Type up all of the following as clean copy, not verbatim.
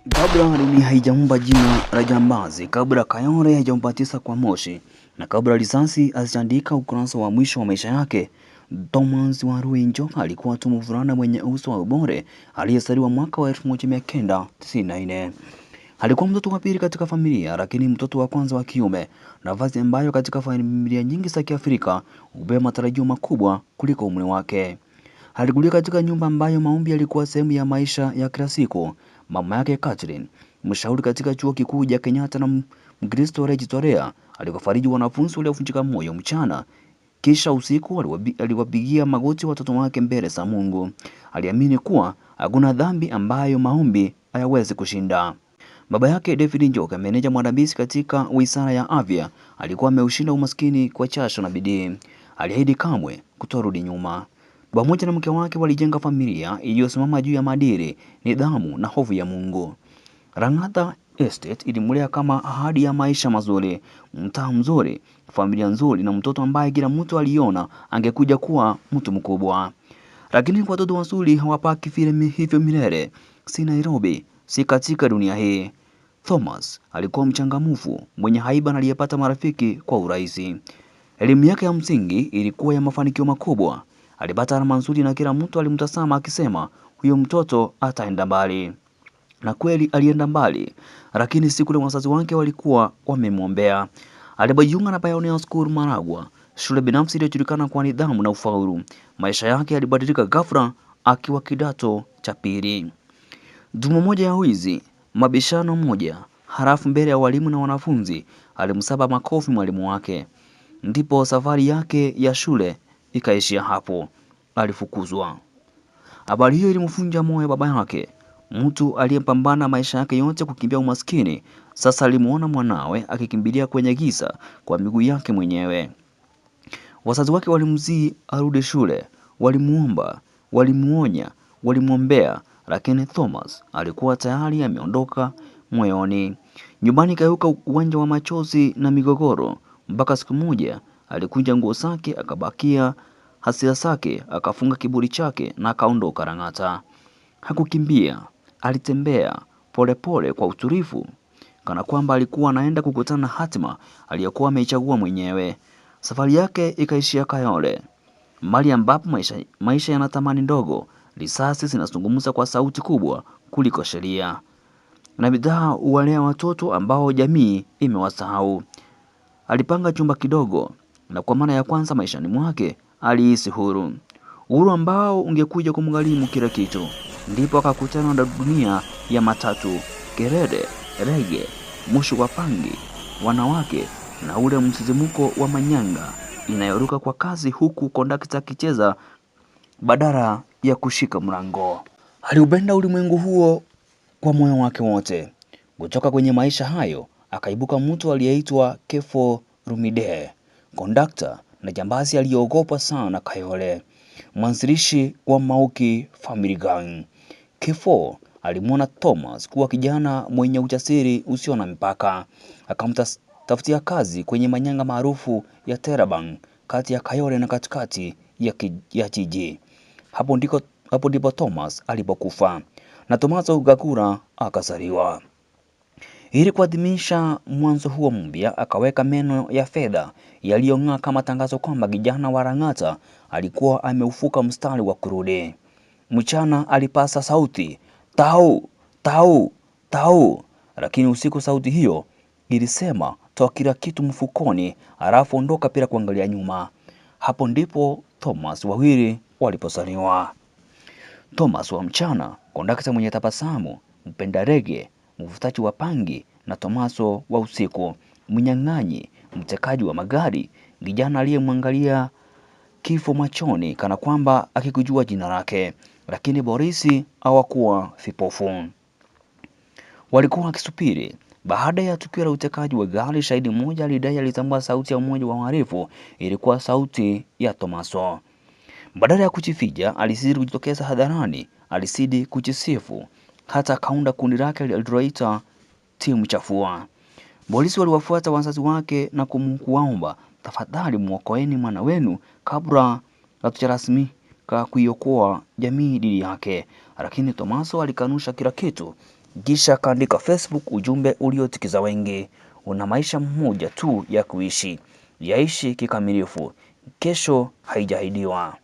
Kabla dunia haijampa jina la jambazi, kabla Kayole hajampatisa kwa moshi, na kabla risasi hazijaandika ukurasa wa mwisho wa maisha yake, Thomas Warui Njoka alikuwa tu mvulana mwenye uso wa ubore aliyezaliwa mwaka wa 1994. Alikuwa mtoto wa pili katika familia, lakini mtoto wa kwanza wa kiume, nafasi ambayo katika familia nyingi za Kiafrika hubeba matarajio makubwa kuliko umri wake. Alikulia katika nyumba ambayo maombi yalikuwa sehemu ya maisha ya kila siku. Mama yake Catherine, mshauri katika chuo kikuu cha Kenyatta na Mkristo aliyejitolea, alikufariji wanafunzi waliovunjika moyo mchana, kisha usiku aliwapigia magoti watoto wake mbele za Mungu. Aliamini kuwa hakuna dhambi ambayo maombi hayawezi kushinda. Baba yake David Njoka, meneja mwandamizi katika Wizara ya Afya, alikuwa ameushinda umaskini kwa jasho na bidii. Aliahidi kamwe kutorudi nyuma. Pamoja na mke wake walijenga familia iliyosimama juu ya maadili, nidhamu na hofu ya Mungu. Lang'ata Estate ilimlea kama ahadi ya maisha mazuri, mtaa mzuri, familia nzuri na mtoto ambaye kila mtu aliona angekuja kuwa mtu mkubwa. Lakini watoto wazuri hawapaki hivyo milele, si Nairobi, si katika dunia hii. Thomas alikuwa mchangamfu, mwenye haiba na aliyepata marafiki kwa urahisi. Elimu yake ya msingi ilikuwa ya mafanikio makubwa. Alipata alama nzuri na kila mtu alimtazama akisema huyo mtoto ataenda mbali. Na kweli alienda mbali, lakini siku ile wazazi wake walikuwa wamemwombea. Alipojiunga na Pioneer School Maragwa, shule binafsi iliyojulikana kwa nidhamu na ufaulu. Maisha yake yalibadilika ghafla akiwa kidato cha pili. Dumu moja ya wizi, mabishano moja, halafu mbele ya walimu na wanafunzi, alimsaba makofi mwalimu wake. Ndipo safari yake ya shule ikaishia hapo. Alifukuzwa. Habari hiyo ilimvunja moyo baba yake. Mtu aliyepambana maisha yake yote kukimbia umaskini, sasa alimuona mwanawe akikimbilia kwenye giza kwa miguu yake mwenyewe. Wazazi wake walimsihi arudi shule, walimuomba, walimuonya, walimwombea, lakini Thomas alikuwa tayari ameondoka moyoni. Nyumbani kaiuka uwanja wa machozi na migogoro, mpaka siku moja alikunja nguo zake, akabakia hasira zake, akafunga kiburi chake na akaondoka Lang'ata. Hakukimbia, alitembea polepole kwa utulivu, kana kwamba alikuwa anaenda kukutana na hatima aliyokuwa ameichagua mwenyewe. Safari yake ikaishia Kayole, mahali ambapo maisha yana thamani ndogo, risasi zinazungumza kwa sauti kubwa kuliko sheria, na bidhaa huwalea watoto ambao jamii imewasahau. Alipanga chumba kidogo, na kwa mara ya kwanza maishani mwake alihisi huru. Uhuru ambao ungekuja kumgharimu kila kitu. Ndipo akakutana na dunia ya matatu, kelele, rege, moshi wa pangi, wanawake na ule msisimko wa manyanga inayoruka kwa kasi, huku kondakta akicheza badala ya kushika mlango. Aliupenda ulimwengu huo kwa moyo wake wote. Kutoka kwenye maisha hayo akaibuka mtu aliyeitwa Kefo Rumide, kondakta na jambazi aliyeogopa sana Kayole, mwanzilishi wa Mauki Family Gang. Kefo alimwona Thomas kuwa kijana mwenye ujasiri usio na mipaka, akamtafutia kazi kwenye manyanga maarufu ya Terabang kati ya Kayole na katikati ya jiji. Hapo ndipo Thomas alipokufa na Tomaso Gakura akazaliwa. Ili kuadhimisha mwanzo huo mpya, akaweka meno ya fedha yaliyong'aa kama tangazo kwamba kijana wa Lang'ata alikuwa ameufuka mstari wa kurudi. Mchana alipasa sauti, tau, tau, tau, lakini usiku sauti hiyo ilisema, toa kila kitu mfukoni, halafu ondoka bila kuangalia nyuma. Hapo ndipo Thomas wawili walipozaliwa. Thomas wa mchana, kondakta mwenye tabasamu, mpenda rege, mvutaji wa pangi, na Tomaso wa usiku, mnyang'anyi, mtekaji wa magari, kijana aliyemwangalia kifo machoni kana kwamba akikujua jina lake. Lakini Borisi hawakuwa vipofu. Walikuwa wakisubiri. Baada ya tukio la utekaji wa gari, shahidi mmoja alidai alitambua sauti ya mmoja wa wahalifu. Ilikuwa sauti ya Tomaso. Badala ya kujificha, alisidi kujitokeza hadharani, alisidi kujisifu, hata kaunda kundi lake aliloita timu chafua. Polisi waliwafuata wazazi wake na kuwaomba, tafadhali muokoeni mwana wenu kabla hatujarasmika kuiokoa jamii dhidi yake. Lakini Tomaso alikanusha kila kitu. Kisha kaandika Facebook ujumbe uliotikiza wengi: una maisha mmoja tu ya kuishi, yaishi kikamilifu, kesho haijahidiwa.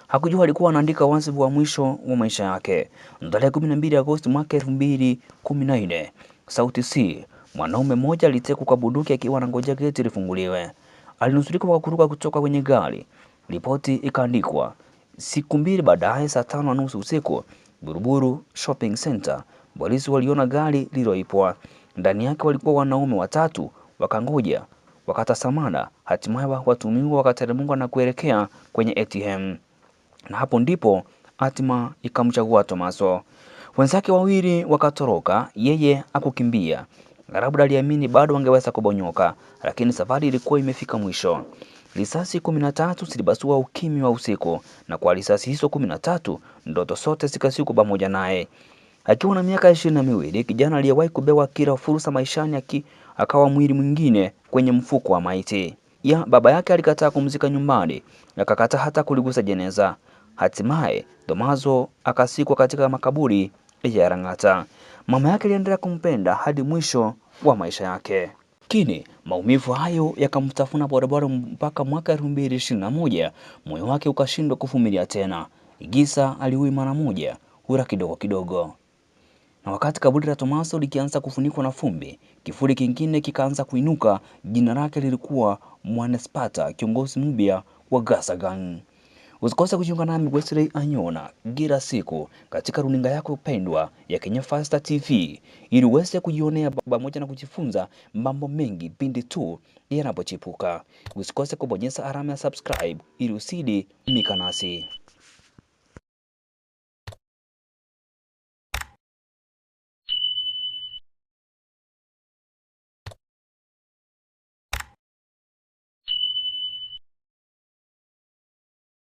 Hakujua alikuwa anaandika wasifu wa mwisho wa maisha yake. Tarehe 12 Agosti mwaka 2014, Sauti C, mwanaume mmoja alitekwa kwa bunduki akiwa anangoja geti lifunguliwe. Alinusurika kwa kuruka kutoka kwenye gari. Ripoti ikaandikwa. Siku mbili baadaye, saa 5:30 usiku, Buruburu Shopping Center, polisi waliona gari lililoipwa. Ndani yake walikuwa wanaume watatu. Wakangoja, wakatasamana, hatimaye watumiwa wakateremka na kuelekea kwenye ATM. Na hapo ndipo hatima ikamchagua Tomaso. Wenzake wawili wakatoroka, yeye akukimbia. Labda aliamini bado wangeweza kubonyoka, lakini safari ilikuwa imefika mwisho. Risasi 13 zilibasua ukimya wa usiku, na kwa risasi hizo 13 ndoto zote zikasiku pamoja naye. Akiwa na miaka 22, kijana aliyewahi kubewa kila fursa maishani akawa mwili mwingine kwenye mfuko wa maiti. Baba yake alikataa kumzika nyumbani, akakataa hata kuligusa jeneza. Hatimaye Tomaso akasikwa katika makaburi ya Lang'ata. Mama yake aliendelea kumpenda hadi mwisho wa maisha yake. Lakini maumivu hayo yakamtafuna polepole mpaka mwaka 2021 moyo wake ukashindwa kuvumilia tena. Giza aliui mara moja, hura kidogo kidogo. Na wakati kaburi la Tomaso likianza kufunikwa na fumbi, kifuri kingine kikaanza kuinuka. Jina lake lilikuwa Mwanespata, kiongozi mpya wa Gasa Gang. Usikose kujiunga nami Wesley Anyona kila siku katika runinga yako pendwa ya Kenya Faster TV ili uweze kujionea pamoja na kujifunza mambo mengi pindi tu yanapochipuka. Usikose kubonyeza alama ya subscribe ili usidi mikanasi.